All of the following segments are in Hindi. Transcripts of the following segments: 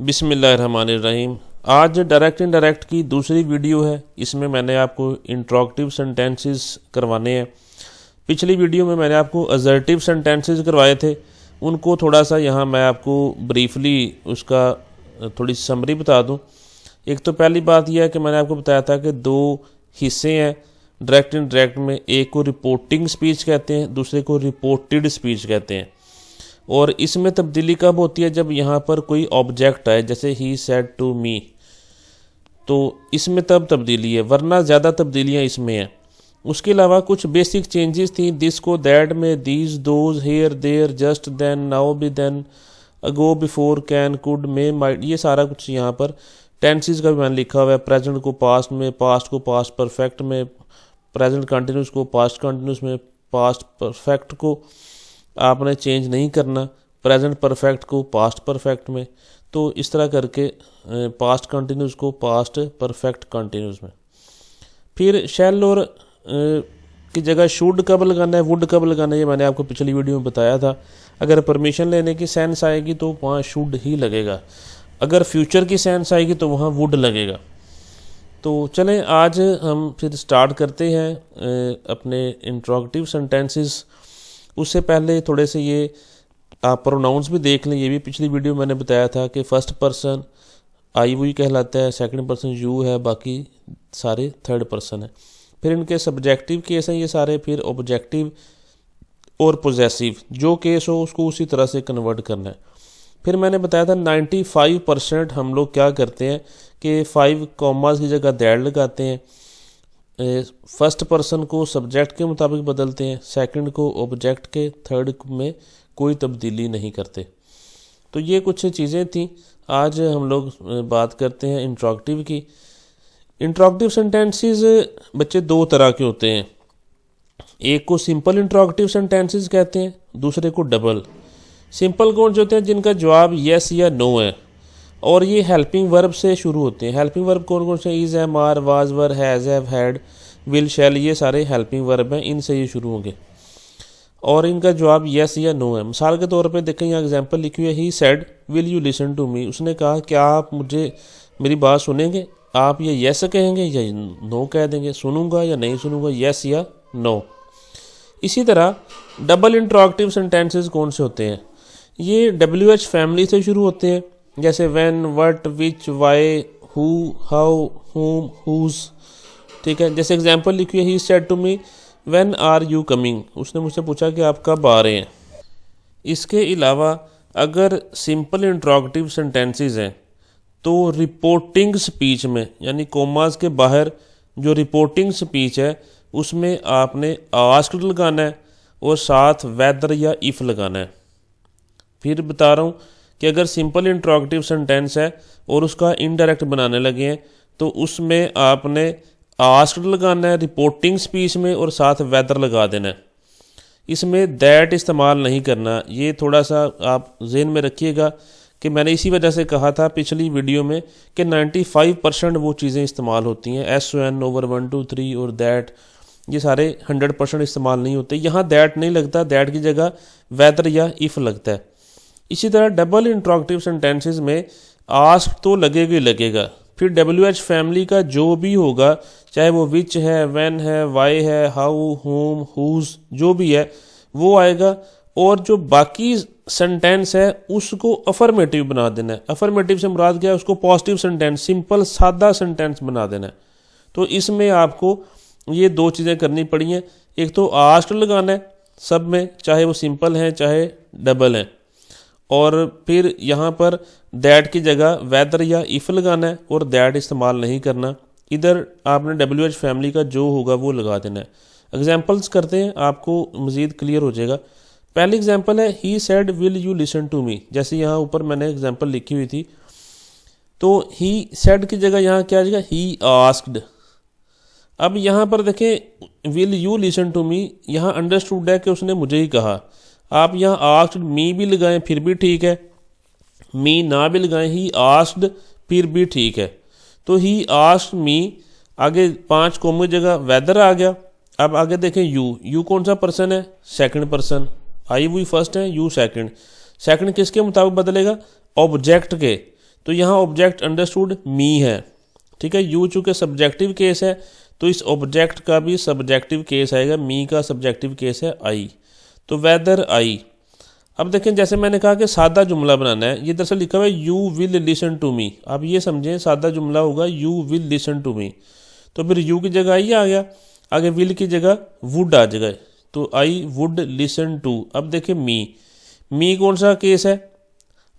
बिस्मिल्लाहिर्रहमानिर्रहीम। आज डायरेक्ट इनडायरेक्ट की दूसरी वीडियो है। इसमें मैंने आपको इंट्रोगेटिव सेंटेंसेस करवाने हैं। पिछली वीडियो में मैंने आपको असर्टिव सेंटेंसेस करवाए थे, उनको थोड़ा सा यहाँ मैं आपको ब्रीफली उसका थोड़ी समरी बता दूँ। एक तो पहली बात यह है कि मैंने आपको बताया था कि दो हिस्से हैं डायरेक्ट इनडायरेक्ट में। एक को रिपोर्टिंग स्पीच कहते हैं, दूसरे को रिपोर्टेड स्पीच कहते हैं। और इसमें तब्दीली कब होती है? जब यहाँ पर कोई ऑब्जेक्ट आए, जैसे ही सेड टू मी, तो इसमें तब तब्दीली है, वरना ज़्यादा तब्दीलियाँ इसमें हैं। उसके अलावा कुछ बेसिक चेंजेस थी, दिस को दैट में, these those, here there, just then, now be then, ago before, can could may might, ये सारा कुछ यहाँ पर टेंसेस का भी मैंने लिखा हुआ है। प्रेजेंट को पास्ट में, पास्ट को पास्ट परफेक्ट में, प्रेजेंट कंटिन्यूस को पास्ट कंटिन्यूस में, पास्ट परफेक्ट को आपने चेंज नहीं करना, प्रेजेंट परफेक्ट को पास्ट परफेक्ट में। तो इस तरह करके पास्ट कंटिन्यूस को पास्ट परफेक्ट कंटिन्यूस में। फिर शैल और की जगह शुड कब लगाना है, वुड कब लगाना है, ये मैंने आपको पिछली वीडियो में बताया था। अगर परमिशन लेने की सेंस आएगी तो वहाँ शुड ही लगेगा, अगर फ्यूचर की सेंस आएगी तो वहाँ वुड लगेगा। तो चलें आज हम फिर स्टार्ट करते हैं अपने इंट्रोगेटिव सेंटेंसेस। उससे पहले थोड़े से ये आप प्रोनाउंस भी देख लें। ये भी पिछली वीडियो मैंने बताया था कि फर्स्ट पर्सन आई वही कहलाता है, सेकंड पर्सन यू है, बाकी सारे थर्ड पर्सन है। फिर इनके सब्जेक्टिव केस हैं ये सारे, फिर ऑब्जेक्टिव और पोजेसिव, जो केस हो उसको उसी तरह से कन्वर्ट करना है। फिर मैंने बताया था 95% हम लोग क्या करते हैं कि 5 कॉमास की जगह दैट लगाते हैं, फर्स्ट पर्सन को सब्जेक्ट के मुताबिक बदलते हैं, सेकंड को ऑब्जेक्ट के, थर्ड में कोई तब्दीली नहीं करते। तो ये कुछ चीज़ें थी। आज हम लोग बात करते हैं इंट्रोगेटिव की। इंट्रोगेटिव सेंटेंसेस बच्चे दो तरह के होते हैं, एक को सिंपल इंट्रोगेटिव सेंटेंसेस कहते हैं, दूसरे को डबल। सिंपल कौन से होते हैं? जिनका जवाब येस या नो है, और ये हेल्पिंग वर्ब से शुरू होते हैं। हेल्पिंग वर्ब कौन कौन से? Is, am, are, was, were, has, have, had, will, shall, ये सारे हेल्पिंग वर्ब हैं, इनसे ये शुरू होंगे और इनका जवाब येस या नो है। मिसाल के तौर पे देखें, यहाँ एग्जांपल लिखी हुई है, he said will you listen to me, उसने कहा क्या आप मुझे मेरी बात सुनेंगे? आप ये येस कहेंगे या नो कह देंगे, सुनूंगा या नहीं सुनूंगा, येस या नो। इसी तरह डबल इंट्रोगेटिव सेंटेंसेस कौन से होते हैं? ये WH फैमिली से शुरू होते हैं, जैसे when, what, which, why, who, how, whom, whose. ठीक है, जैसे एग्जांपल लिखी है, he said to me when are you coming, उसने मुझसे पूछा कि आप कब आ रहे हैं। इसके अलावा अगर सिंपल इंट्रोगेटिव सेंटेंसेस हैं तो रिपोर्टिंग स्पीच में, यानी कोमास के बाहर जो रिपोर्टिंग स्पीच है उसमें आपने आस्क्ड लगाना है और साथ वेदर या इफ लगाना है। फिर बता रहा हूँ कि अगर सिंपल इंट्रोगेटिव सेंटेंस है और उसका इनडायरेक्ट बनाने लगे हैं तो उसमें आपने आस्क्ड लगाना है रिपोर्टिंग स्पीच में और साथ वेदर लगा देना है। इसमें दैट इस्तेमाल नहीं करना, ये थोड़ा सा आप ज़हन में रखिएगा कि मैंने इसी वजह से कहा था पिछली वीडियो में कि 95% वो चीज़ें इस्तेमाल होती हैं, SON ओवर 1 2 3 और दैट, ये सारे 100% इस्तेमाल नहीं होते। यहाँ दैट नहीं लगता, दैट की जगह वेदर या इफ़ लगता है। इसी तरह डबल इंट्रोगेटिव सेंटेंसेस में आस्क तो लगेगा ही लगेगा, फिर WH फैमिली का जो भी होगा, चाहे वो विच है, व्हेन है, वाई है, हाउ, होम, हुज, जो भी है वो आएगा। और जो बाकी सेंटेंस है उसको अफर्मेटिव बना देना है। अफर्मेटिव से मुराद क्या है? उसको पॉजिटिव सेंटेंस, सिंपल सादा सेंटेंस बना देना है। तो इसमें आपको ये दो चीज़ें करनी पड़ी हैं, एक तो आस्क्ड लगाना है सब में, चाहे वो सिंपल हैं चाहे डबल हैं, और फिर यहाँ पर दैट की जगह वेदर या इफ़ लगाना है और दैट इस्तेमाल नहीं करना। इधर आपने WH फैमिली का जो होगा वो लगा देना है। एग्जांपल्स करते हैं, आपको मज़ीद क्लियर हो जाएगा। पहली एग्जांपल है, he said will you listen to me, जैसे यहाँ ऊपर मैंने एग्जांपल लिखी हुई थी। तो ही सेड की जगह यहाँ क्या आ जाएगा? He asked. अब यहाँ पर देखें, will you listen to me, यहाँ अंडरस्टूड है कि उसने मुझे ही कहा। आप यहाँ आस्क्ड मी भी लगाएं फिर भी ठीक है, मी ना भी लगाएं, ही आस्क्ड फिर भी ठीक है। तो ही आस्क्ड मी, आगे 5 कोमे जगह वेदर आ गया। अब आगे देखें, यू कौन सा पर्सन है? Second person. आई वही फर्स्ट है, यू सेकंड। सेकंड किसके मुताबिक बदलेगा? ऑब्जेक्ट के। तो यहाँ ऑब्जेक्ट अंडरस्टूड मी है, ठीक है। यू चूँकि सब्जेक्टिव केस है तो इस ऑब्जेक्ट का भी सब्जेक्टिव केस आएगा, मी का सब्जेक्टिव केस है आई। तो वेदर आई। अब देखें जैसे मैंने कहा कि सादा जुमला बनाना है, ये दरअसल लिखा हुआ है you will listen to me. आप ये समझें सादा जुमला होगा you will listen to me, तो फिर यू की जगह आई आ गया, आगे विल की जगह वुड आ जाएगा, तो आई वुड लिसन टू। अब देखें मी कौन सा केस है,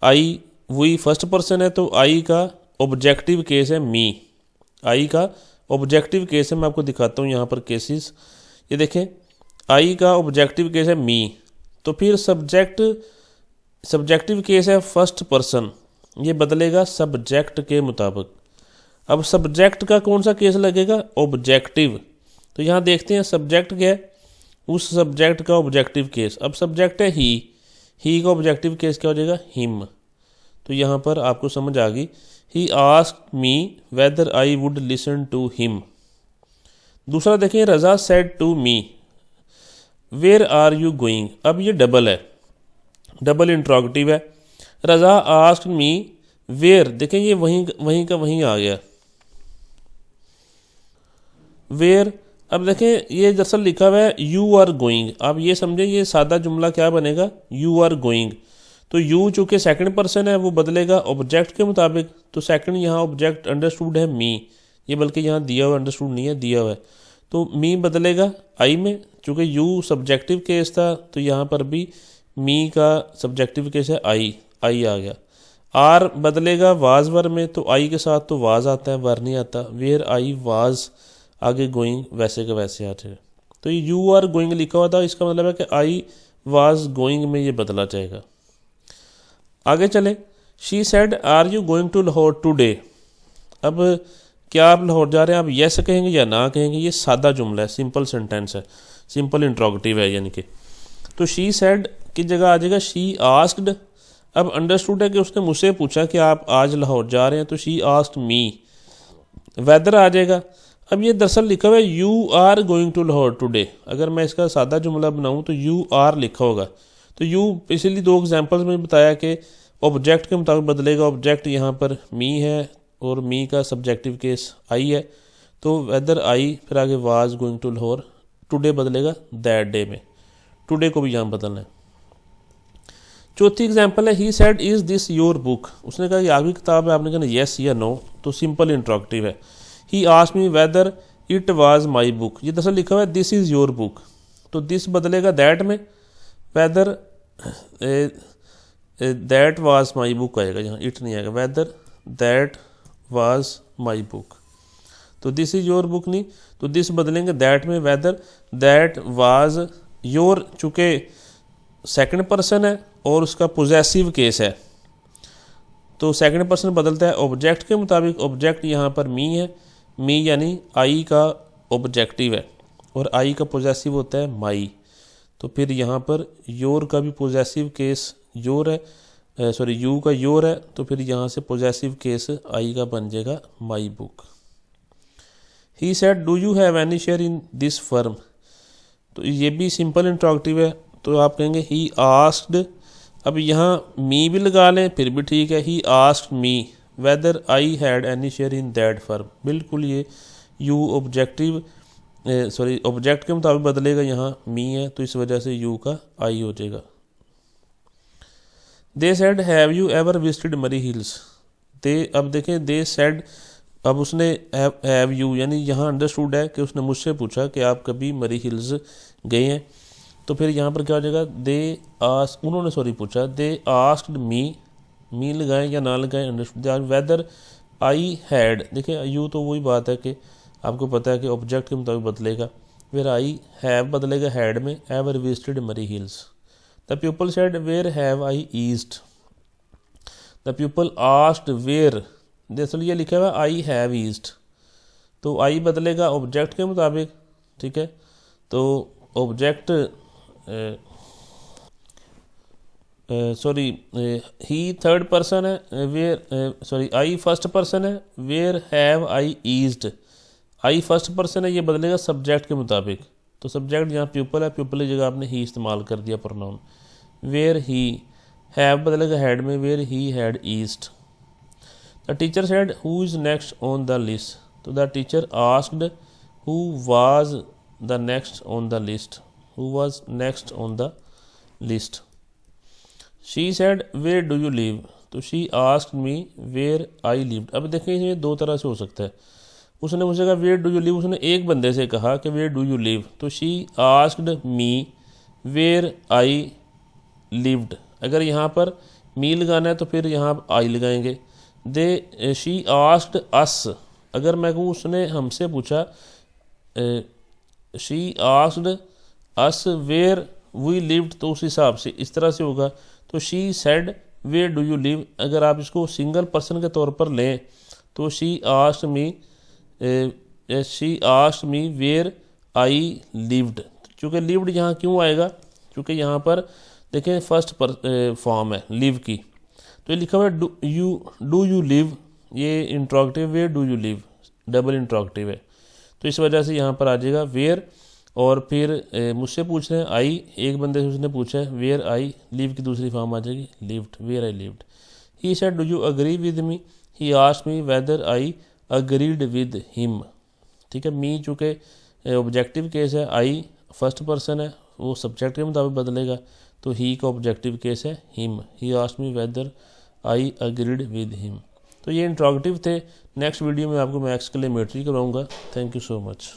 आई वही फर्स्ट पर्सन है, तो आई का ऑब्जेक्टिव केस है मी, आई का ऑब्जेक्टिव केस है। मैं आपको दिखाता हूँ यहाँ पर केसेस, ये देखें आई का ऑब्जेक्टिव केस है मी। तो फिर सब्जेक्टिव केस है फर्स्ट पर्सन, ये बदलेगा सब्जेक्ट के मुताबिक। अब सब्जेक्ट का कौन सा केस लगेगा, ऑब्जेक्टिव। तो यहाँ देखते हैं सब्जेक्ट क्या है, उस सब्जेक्ट का ऑब्जेक्टिव केस। अब सब्जेक्ट है ही का ऑब्जेक्टिव केस क्या हो जाएगा, हिम। तो यहाँ पर आपको समझ आ गई, he asked me whether I would listen to him. दूसरा देखें, Raza said to me where are you going. अब ये डबल है, डबल इंट्रोगेटिव है। रज़ा आस्क्ड मी वेयर, देखें ये वहीं का वहीं आ गया वेयर। अब देखें ये दरअसल लिखा हुआ है यू आर गोइंग। आप ये समझें ये सादा जुमला क्या बनेगा, यू आर गोइंग। तो यू चूँकि सेकंड पर्सन है वो बदलेगा ऑब्जेक्ट के मुताबिक, तो सेकंड यहाँ ऑब्जेक्ट अंडरस्टूड है मी, ये बल्कि यहाँ दिया हुआ अंडरस्टूड नहीं है, दिया हुआ है। तो मी बदलेगा आई में, चूँकि यू सब्जेक्टिव केस था तो यहाँ पर भी मी का सब्जेक्टिव केस है आई आ गया। आर बदलेगा वाज वर में, तो आई के साथ तो वाज आता है, वर नहीं आता। वेयर आई वाज आगे गोइंग वैसे का वैसे आ जाएगा। तो ये यू आर गोइंग लिखा हुआ था, इसका मतलब है कि आई वाज गोइंग में ये बदला जाएगा। आगे चले, she said are you going to Lahore today. अब क्या आप लाहौर जा रहे हैं, आप येस कहेंगे या ना कहेंगे, ये सादा जुमला है, सिंपल सेंटेंस है, सिंपल इंट्रोगेटिव है यानी कि। तो शी सेड की जगह आ जाएगा शी आस्क्ड। अब अंडरस्टूड है कि उसने मुझसे पूछा कि आप आज लाहौर जा रहे हैं, तो शी आस्क्ड मी। वेदर आ जाएगा। अब ये दरअसल लिखा हुआ है you are going to Lahore today. अगर मैं इसका सादा जुमला बनाऊँ तो यू आर लिखा होगा। तो यू पिछली दो एग्जांपल्स में बताया कि ऑब्जेक्ट के मुताबिक बदलेगा। ऑब्जेक्ट यहाँ पर मी है और मी का सब्जेक्टिव केस आई है, तो वेदर आई फिर आगे was going to Lahore, today बदलेगा दैट डे में, टुडे को भी यहाँ बदलना है। चौथी एग्जांपल है he said is this your book. उसने कहा ये आपकी किताब है, आपने कहा येस या नो, तो सिंपल इंट्रोगेटिव है। ही asked me whether it was my book. ये दरअसल लिखा हुआ है दिस इज़ योर बुक, तो दिस बदलेगा दैट में, whether that was my book आएगा, यहाँ इट नहीं आएगा, whether that was my book. तो दिस इज़ योर बुक नहीं, तो दिस बदलेंगे दैट में, वेदर दैट वाज योर, चूँकि सेकंड पर्सन है और उसका पोजेसिव केस है, तो सेकंड पर्सन बदलता है ऑब्जेक्ट के मुताबिक। ऑब्जेक्ट यहाँ पर मी है, मी यानी आई का ऑब्जेक्टिव है और आई का पोजेसिव होता है माई। तो फिर यहाँ पर योर का भी पोजेसिव केस योर है, यू का योर है, तो फिर यहाँ से पोजेसिव केस आई का बन जाएगा my book. He said do you have any share in this firm. तो ये भी सिंपल इंट्रोगेटिव है, तो आप कहेंगे ही आस्क्ड। अब यहाँ मी भी लगा लें फिर भी ठीक है, ही asked me whether I had any share in that firm. बिल्कुल ये यू ऑब्जेक्टिव ऑब्जेक्ट के मुताबिक बदलेगा, यहाँ मी है तो इस वजह से यू का आई हो जाएगा। They said have you ever visited Murree hills. दे, अब देखें दे सेड, अब उसने हैव यू यानी यहाँ अंडरस्टूड है कि उसने मुझसे पूछा कि आप कभी मरी हिल्स गए हैं, तो फिर यहाँ पर क्या हो जाएगा, दे आस्क, उन्होंने पूछा, दे आस्क्ड मी लगाएं या ना लगाएं अंडरस्टूड। वेदर आई हैड, देखिए यू तो वही बात है कि आपको पता है कि ऑब्जेक्ट के मुताबिक बदलेगा, फिर आई हैव बदलेगा हैड में, ever visited Murree hills. The people said where have I eased. The people asked where, दरअसल ये लिखा हुआ आई हैव ईज्ड, तो आई बदलेगा ऑब्जेक्ट के मुताबिक, ठीक है। तो ऑब्जेक्ट ही थर्ड पर्सन है, वेयर आई फर्स्ट पर्सन है, where have I eased, I first person है, ये बदलेगा सब्जेक्ट के मुताबिक। तो सब्जेक्ट यहाँ पीपल है, पीपल की जगह आपने ही इस्तेमाल कर दिया प्रोनाउन। वेयर ही, हैव बदलेगा हैड में, where he had eased. The teacher said who is next on the list, तो the teacher asked who was the next on the list, who was next on the list. She said where do you live, तो she asked me where I lived. अब देखें ये दो तरह से हो सकता है, उसने मुझे कहा वेयर डू यू लिव, उसने एक बंदे से कहा कि वेयर डू यू लिव, तो she asked me where I lived. अगर यहाँ पर मी लगाना है तो फिर यहाँ आई लगाएंगे। शी आस्क्ड अस, अगर मैं कहूँ उसने हमसे पूछा, she asked us where we lived, तो उस हिसाब से इस तरह से होगा। तो she said where do you live, अगर आप इसको सिंगल पर्सन के तौर पर लें तो she asked me where I lived. चूँकि लिव्ड यहाँ क्यों आएगा, क्योंकि यहाँ पर देखें फर्स्ट फॉर्म है लिव की, तो ये लिखा हुआ है डू यू लिव, ये interrogative where do you live double interrogative है, तो इस वजह से यहाँ पर आ जाएगा वेयर। और फिर मुझसे पूछ रहे हैं आई, एक बंदे से उसने पूछा है वेयर आई लिव की दूसरी फॉर्म आ जाएगी lived, where I lived. He said do you agree with me, he asked me whether I agreed with him. ठीक है, मी चूँकि ऑब्जेक्टिव केस है, आई फर्स्ट पर्सन है, वो सब्जेक्ट के मुताबिक बदलेगा, तो ही का ऑब्जेक्टिव केस है him, he asked me whether I agreed with him. तो ये इंट्रोगेटिव थे। नेक्स्ट वीडियो में आपको मैथ्स के लिए मैट्रिक कराऊंगा। Thank you so much.